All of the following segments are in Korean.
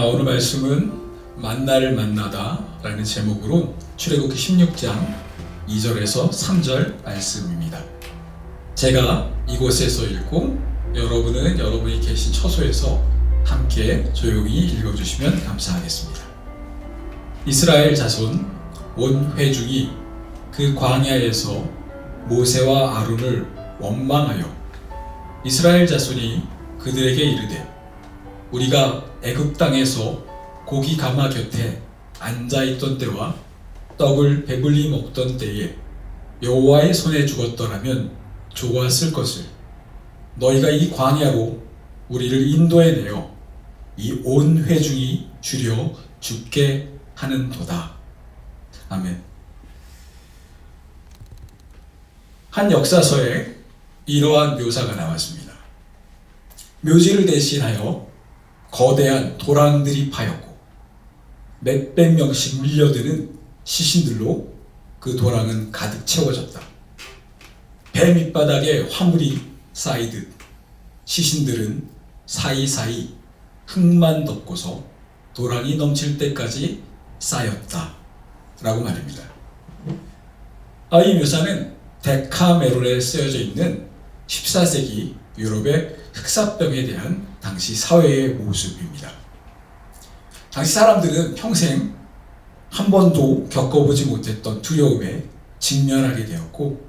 오늘 말씀은 만나를 만나다 라는 제목으로 출애굽기 16장 2절에서 3절 말씀입니다. 제가 이곳에서 읽고 여러분은 여러분이 계신 처소에서 함께 조용히 읽어주시면 감사하겠습니다. 이스라엘 자손 온 회중이 그 광야에서 모세와 아론을 원망하여 이스라엘 자손이 그들에게 이르되 우리가 애굽 땅에서 고기 가마 곁에 앉아있던 때와 떡을 배불리 먹던 때에 여호와의 손에 죽었더라면 좋았을 것을 너희가 이 광야로 우리를 인도해내어 이 온 회중이 주려 죽게 하는도다. 아멘. 한 역사서에 이러한 묘사가 나왔습니다. 묘지를 대신하여 거대한 도랑들이 파였고 몇백 명씩 밀려드는 시신들로 그 도랑은 가득 채워졌다. 배 밑바닥에 화물이 쌓이듯 시신들은 사이사이 흙만 덮고서 도랑이 넘칠 때까지 쌓였다 라고 말입니다. 이 묘사는 데카메론에 쓰여져 있는 14세기 유럽의 흑사병에 대한 당시 사회의 모습입니다. 당시 사람들은 평생 한 번도 겪어보지 못했던 두려움에 직면하게 되었고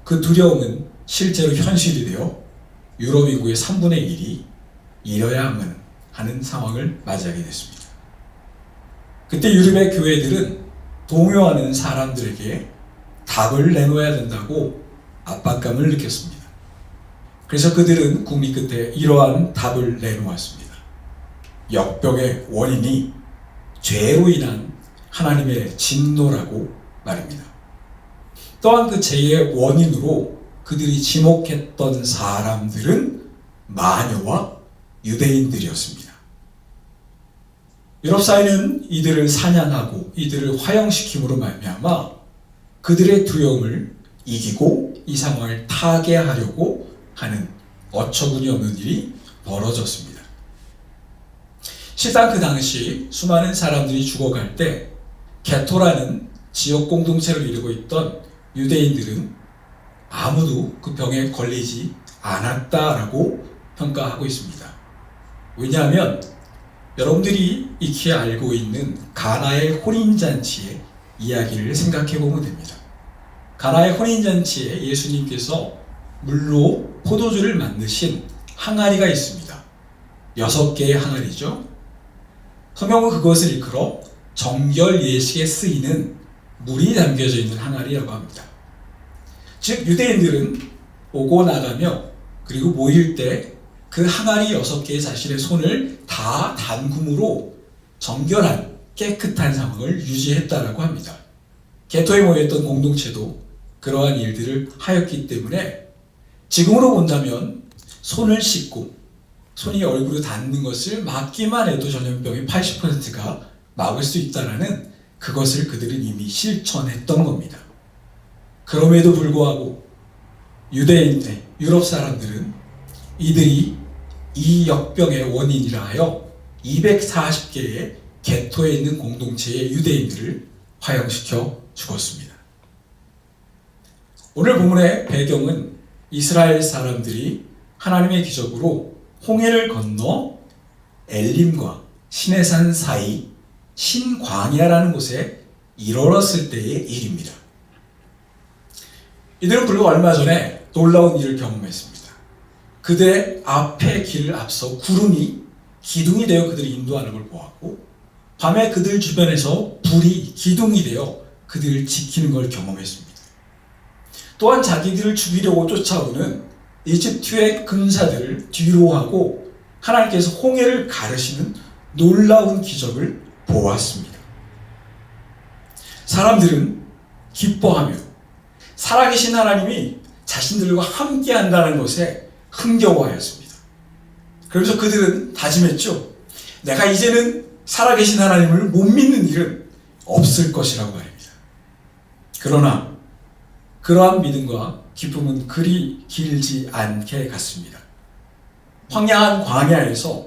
그 두려움은 실제로 현실이 되어 유럽 인구의 3분의 1이 잃어야만 하는 상황을 맞이하게 됐습니다. 그때 유럽의 교회들은 동요하는 사람들에게 답을 내놓아야 된다고 압박감을 느꼈습니다. 그래서 그들은 국리 끝에 이러한 답을 내놓았습니다. 역병의 원인이 죄로 인한 하나님의 진노라고 말입니다. 또한 그 죄의 원인으로 그들이 지목했던 사람들은 마녀와 유대인들이었습니다. 유럽 사회는 이들을 사냥하고 이들을 화형시킴으로 말미암아 그들의 두려움을 이기고 이 상황을 타개하려고 하는 어처구니 없는 일이 벌어졌습니다. 실상 그 당시 수많은 사람들이 죽어갈 때 게토라는 지역 공동체를 이루고 있던 유대인들은 아무도 그 병에 걸리지 않았다라고 평가하고 있습니다. 왜냐하면 여러분들이 익히 알고 있는 가나의 혼인잔치의 이야기를 생각해 보면 됩니다. 가나의 혼인잔치에 예수님께서 물로 포도주를 만드신 항아리가 있습니다. 6개의 항아리죠. 성경은 그것을 일컬어 정결 예식에 쓰이는 물이 담겨져 있는 항아리라고 합니다. 즉 유대인들은 오고 나가며 그리고 모일 때 그 항아리 6개의 자신의 손을 다 담금으로 정결한 깨끗한 상황을 유지했다라고 합니다. 게토에 모였던 공동체도 그러한 일들을 하였기 때문에 지금으로 본다면 손을 씻고 손이 얼굴에 닿는 것을 막기만 해도 전염병의 80%가 막을 수 있다는 그것을 그들은 이미 실천했던 겁니다. 그럼에도 불구하고 유대인들, 유럽 사람들은 이들이 이 역병의 원인이라 하여 240개의 게토에 있는 공동체의 유대인들을 화형시켜 죽었습니다. 오늘 본문의 배경은 이스라엘 사람들이 하나님의 기적으로 홍해를 건너 엘림과 시내산 사이 신광야라는 곳에 이르렀을 때의 일입니다. 이들은 불과 얼마 전에 놀라운 일을 경험했습니다. 그들의 앞에 길을 앞서 구름이 기둥이 되어 그들을 인도하는 걸 보았고 밤에 그들 주변에서 불이 기둥이 되어 그들을 지키는 걸 경험했습니다. 또한 자기들을 죽이려고 쫓아오는 이집트의 군사들을 뒤로하고 하나님께서 홍해를 가르시는 놀라운 기적을 보았습니다. 사람들은 기뻐하며 살아계신 하나님이 자신들과 함께 한다는 것에 흥겨워하였습니다. 그러면서 그들은 다짐했죠. 내가 이제는 살아계신 하나님을 못 믿는 일은 없을 것이라고 말입니다. 그러나 그러한 믿음과 기쁨은 그리 길지 않게 갔습니다. 황량한 광야에서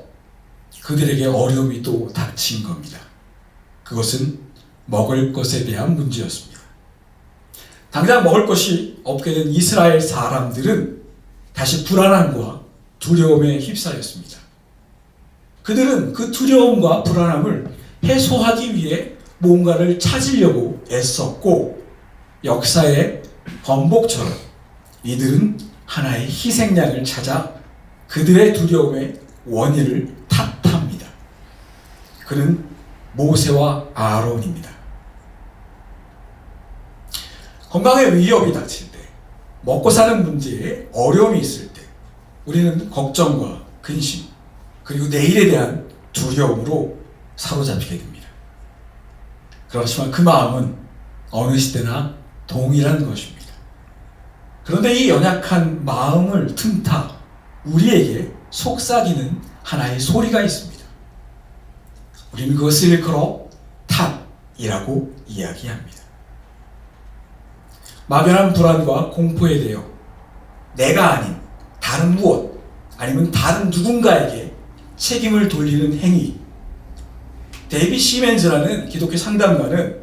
그들에게 어려움이 또 닥친 겁니다. 그것은 먹을 것에 대한 문제였습니다. 당장 먹을 것이 없게 된 이스라엘 사람들은 다시 불안함과 두려움에 휩싸였습니다. 그들은 그 두려움과 불안함을 해소하기 위해 뭔가를 찾으려고 애썼고, 역사의 번복처럼 이들은 하나의 희생양을 찾아 그들의 두려움의 원인을 탓합니다. 그는 모세와 아론입니다. 건강에 위협이 닥칠 때, 먹고 사는 문제에 어려움이 있을 때 우리는 걱정과 근심, 그리고 내일에 대한 두려움으로 사로잡히게 됩니다. 그렇지만 그 마음은 어느 시대나 동일한 것입니다. 그런데 이 연약한 마음을 틈타 우리에게 속삭이는 하나의 소리가 있습니다. 우리는 그것을 일컬어 탓이라고 이야기합니다. 막연한 불안과 공포에 대해 내가 아닌 다른 무엇, 아니면 다른 누군가에게 책임을 돌리는 행위. 데이비 시멘즈라는 기독교 상담가는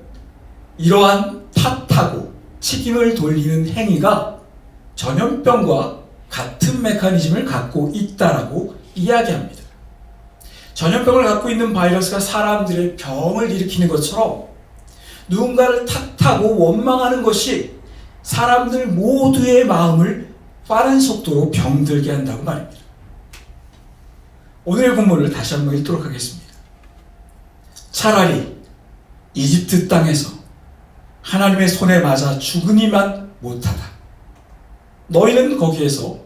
이러한 탓하고 책임을 돌리는 행위가 전염병과 같은 메커니즘을 갖고 있다라고 이야기합니다. 전염병을 갖고 있는 바이러스가 사람들의 병을 일으키는 것처럼 누군가를 탓하고 원망하는 것이 사람들 모두의 마음을 빠른 속도로 병들게 한다고 말입니다. 오늘의 본문을 다시 한번 읽도록 하겠습니다. 차라리 이집트 땅에서 하나님의 손에 맞아 죽으니만 못하다. 너희는 거기에서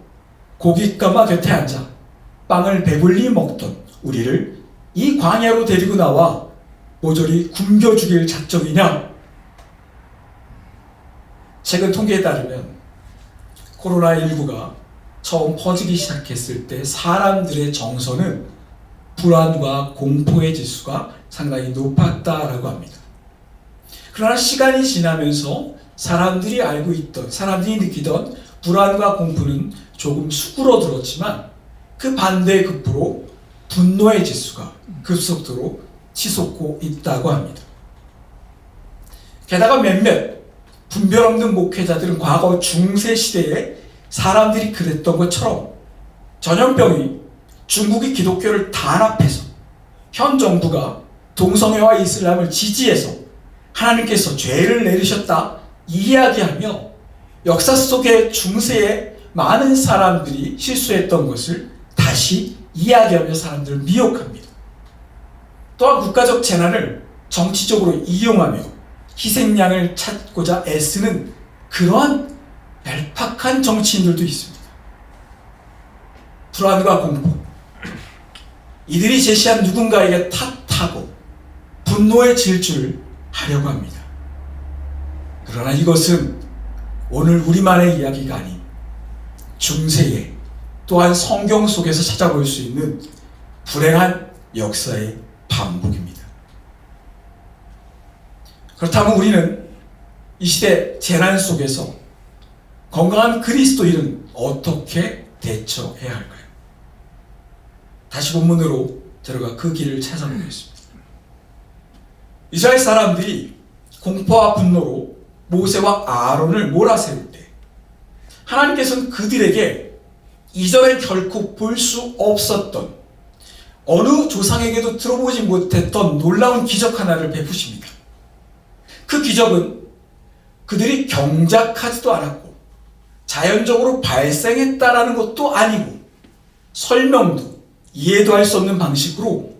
고깃가마 곁에 앉아 빵을 배불리 먹던 우리를 이 광야로 데리고 나와 모조리 굶겨 죽일 작정이냐? 최근 통계에 따르면 코로나19가 처음 퍼지기 시작했을 때 사람들의 정서는 불안과 공포의 지수가 상당히 높았다라고 합니다. 그러나 시간이 지나면서 사람들이 알고 있던, 사람들이 느끼던 불안과 공포는 조금 수그러들었지만 그 반대의 급부로 분노의 지수가 급속도로 치솟고 있다고 합니다. 게다가 몇몇 분별 없는 목회자들은 과거 중세 시대에 사람들이 그랬던 것처럼 전염병이 중국이 기독교를 단합해서 현 정부가 동성애와 이슬람을 지지해서 하나님께서 죄를 내리셨다 이야기하며 역사 속의 중세에 많은 사람들이 실수했던 것을 다시 이야기하며 사람들을 미혹합니다. 또한 국가적 재난을 정치적으로 이용하며 희생양을 찾고자 애쓰는 그러한 얄팍한 정치인들도 있습니다. 불안과 공포, 이들이 제시한 누군가에게 탓하고 분노의 질주를 하려고 합니다. 그러나 이것은 오늘 우리만의 이야기가 아닌 중세에 또한 성경 속에서 찾아볼 수 있는 불행한 역사의 반복입니다. 그렇다면 우리는 이 시대 재난 속에서 건강한 그리스도인은 어떻게 대처해야 할까요? 다시 본문으로 들어가 그 길을 찾아보겠습니다. 이스라엘 사람들이 공포와 분노로 모세와 아론을 몰아세울 때 하나님께서는 그들에게 이전에 결코 볼 수 없었던, 어느 조상에게도 들어보지 못했던 놀라운 기적 하나를 베푸십니다. 그 기적은 그들이 경작하지도 않았고 자연적으로 발생했다라는 것도 아니고 설명도 이해도 할 수 없는 방식으로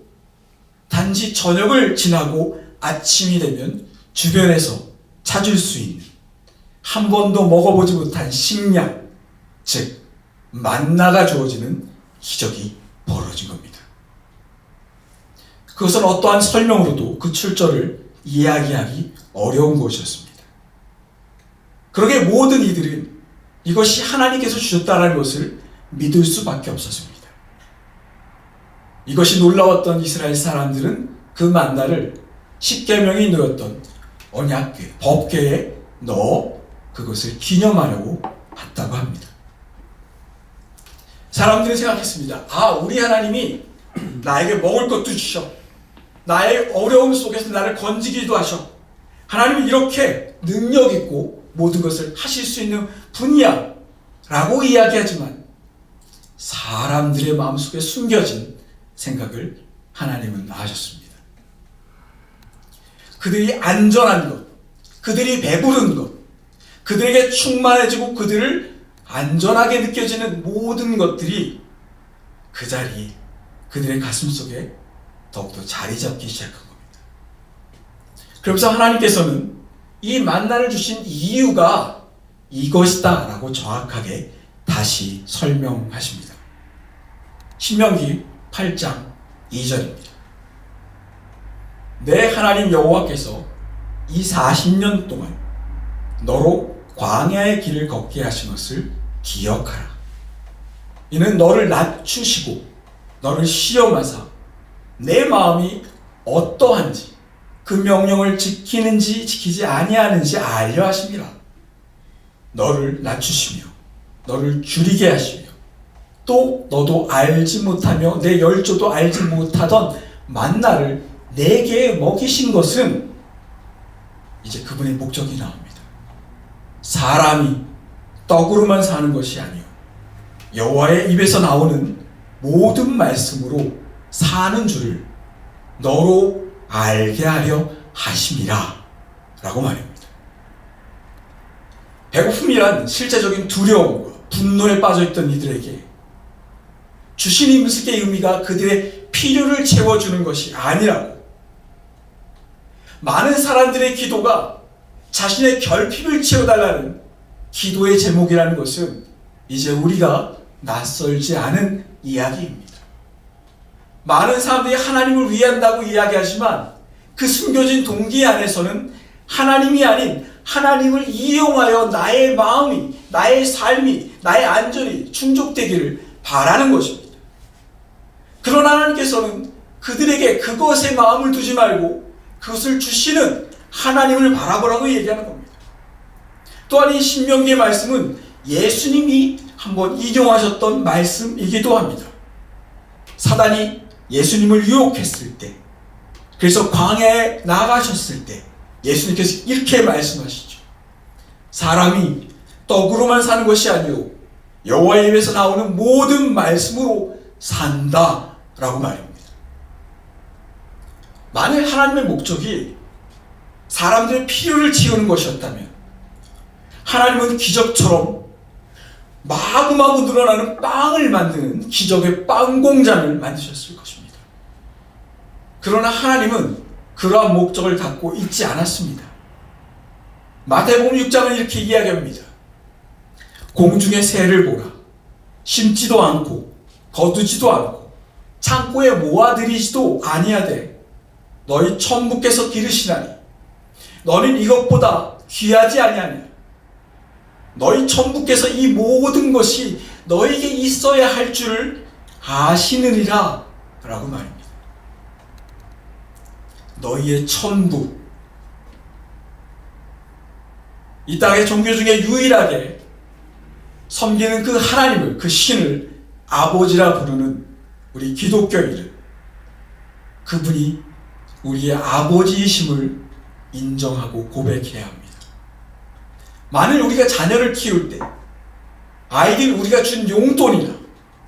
단지 저녁을 지나고 아침이 되면 주변에서 찾을 수 있는 한 번도 먹어보지 못한 식량, 즉 만나가 주어지는 기적이 벌어진 겁니다. 그것은 어떠한 설명으로도 그 출처를 이야기하기 어려운 것이었습니다. 그러게 모든 이들은 이것이 하나님께서 주셨다는 것을 믿을 수밖에 없었습니다. 이것이 놀라웠던 이스라엘 사람들은 그 만나를 십계명이 놓였던 언약궤, 법궤에 넣어 그것을 기념하려고 했다고 합니다. 사람들이 생각했습니다. 우리 하나님이 나에게 먹을 것도 주셔. 나의 어려움 속에서 나를 건지기도 하셔. 하나님은 이렇게 능력 있고 모든 것을 하실 수 있는 분이야 라고 이야기하지만 사람들의 마음속에 숨겨진 생각을 하나님은 아셨습니다. 그들이 안전한 것, 그들이 배부른 것, 그들에게 충만해지고 그들을 안전하게 느껴지는 모든 것들이 그 자리에 그들의 가슴 속에 더욱더 자리 잡기 시작한 겁니다. 그러면서 하나님께서는 이 만나를 주신 이유가 이것이다 라고 정확하게 다시 설명하십니다. 신명기 8장 2절입니다. 내 하나님 여호와께서 이 40년 동안 너로 광야의 길을 걷게 하신 것을 기억하라. 이는 너를 낮추시고 너를 시험하사 내 마음이 어떠한지 그 명령을 지키는지 지키지 아니하는지 알려 하심이라. 너를 낮추시며 너를 줄이게 하시며 또 너도 알지 못하며 내 열조도 알지 못하던 만나를 내게 먹이신 것은 이제 그분의 목적이 나옵니다. 사람이 떡으로만 사는 것이 아니요 여호와의 입에서 나오는 모든 말씀으로 사는 줄을 너로 알게 하려 하심이라 라고 말합니다. 배고픔이란 실제적인 두려움과 분노에 빠져있던 이들에게 주신 음식의 의미가 그들의 필요를 채워주는 것이 아니라고, 많은 사람들의 기도가 자신의 결핍을 채워달라는 기도의 제목이라는 것은 이제 우리가 낯설지 않은 이야기입니다. 많은 사람들이 하나님을 위한다고 이야기하지만 그 숨겨진 동기 안에서는 하나님이 아닌 하나님을 이용하여 나의 마음이, 나의 삶이, 나의 안전이 충족되기를 바라는 것입니다. 그러나 하나님께서는 그들에게 그것에 마음을 두지 말고 그것을 주시는 하나님을 바라보라고 얘기하는 겁니다. 또한 이 신명기의 말씀은 예수님이 한번 인용하셨던 말씀이기도 합니다. 사단이 예수님을 유혹했을 때, 그래서 광야에 나가셨을 때 예수님께서 이렇게 말씀하시죠. 사람이 떡으로만 사는 것이 아니요 여호와의 입에서 나오는 모든 말씀으로 산다 라고 말입니다. 만일 하나님의 목적이 사람들의 필요를 채우는 것이었다면 하나님은 기적처럼 마구마구 늘어나는 빵을 만드는 기적의 빵 공장을 만드셨을 것입니다. 그러나 하나님은 그러한 목적을 갖고 있지 않았습니다. 마태복음 6장은 이렇게 이야기합니다. 공중의 새를 보라. 심지도 않고 거두지도 않고 창고에 모아들이지도 아니하되 너희 천부께서 기르시나니 너는 이것보다 귀하지 아니하냐. 너희 천부께서 이 모든 것이 너에게 있어야 할 줄을 아시느니라 라고 말입니다. 너희의 천부, 이 땅의 종교 중에 유일하게 섬기는 그 하나님을, 그 신을 아버지라 부르는 우리 기독교인들, 그분이 우리의 아버지이심을 인정하고 고백해야 합니다. 만일 우리가 자녀를 키울 때 아이들 우리가 준 용돈이나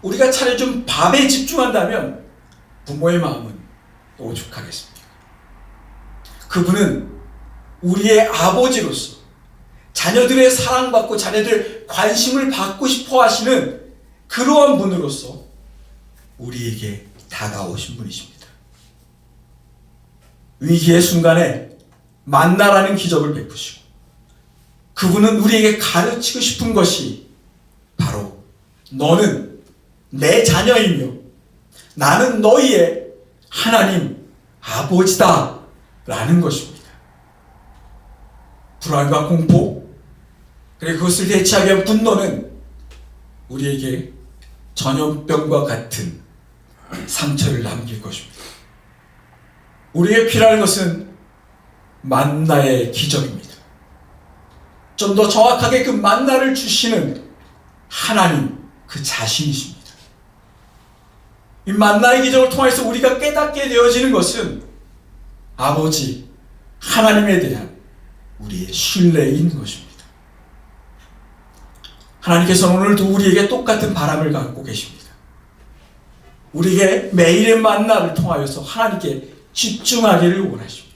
우리가 차려준 밥에 집중한다면 부모의 마음은 오죽하겠습니까? 그분은 우리의 아버지로서 자녀들의 사랑받고 자녀들 관심을 받고 싶어 하시는 그러한 분으로서 우리에게 다가오신 분이십니다. 위기의 순간에 만나라는 기적을 베푸시고 그분은 우리에게 가르치고 싶은 것이 바로 너는 내 자녀이며 나는 너희의 하나님 아버지다 라는 것입니다. 불안과 공포, 그리고 그것을 대체하기 위한 분노는 우리에게 전염병과 같은 상처를 남길 것입니다. 우리에게 필요한 것은 만나의 기적입니다. 좀 더 정확하게 그 만나를 주시는 하나님 그 자신이십니다. 이 만나의 기적을 통해서 우리가 깨닫게 되어지는 것은 아버지 하나님에 대한 우리의 신뢰인 것입니다. 하나님께서는 오늘도 우리에게 똑같은 바람을 갖고 계십니다. 우리에게 매일의 만나를 통하여서 하나님께 집중하기를 원하십니다.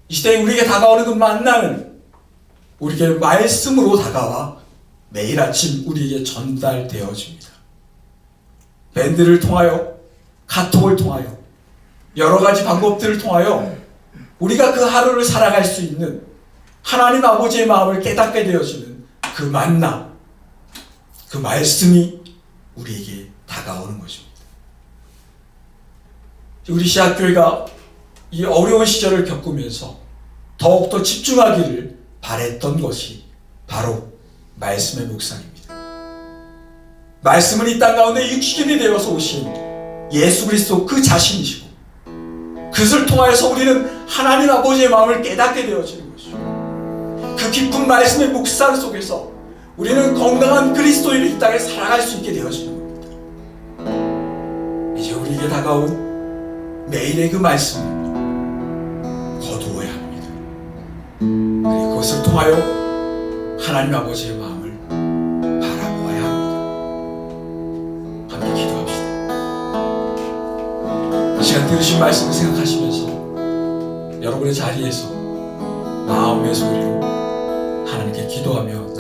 이 시대에 우리에게 다가오는 그 만나는 우리에게 말씀으로 다가와 매일 아침 우리에게 전달되어집니다. 밴드를 통하여, 카톡을 통하여, 여러 가지 방법들을 통하여 우리가 그 하루를 살아갈 수 있는 하나님 아버지의 마음을 깨닫게 되어지는 그 만나, 그 말씀이 우리에게 다가오는 것입니다. 우리 시학교회가 이 어려운 시절을 겪으면서 더욱더 집중하기를 바랬던 것이 바로 말씀의 묵상입니다. 말씀은 이 땅 가운데 육신이 되어서 오신 예수 그리스도 그 자신이시고 그것을 통하여서 우리는 하나님 아버지의 마음을 깨닫게 되어지는 것이고 그 깊은 말씀의 묵상 속에서 우리는 건강한 그리스도인의 이 땅에 살아갈 수 있게 되어지는 겁니다. 이제 우리에게 다가온 매일의 그 말씀을 거두어야 합니다. 그리고 그것을 통하여 하나님 아버지의 마음을 바라보아야 합니다. 함께 기도합시다. 이 시간 들으신 말씀을 생각하시면서 여러분의 자리에서 마음의 소리로 하나님께 기도하며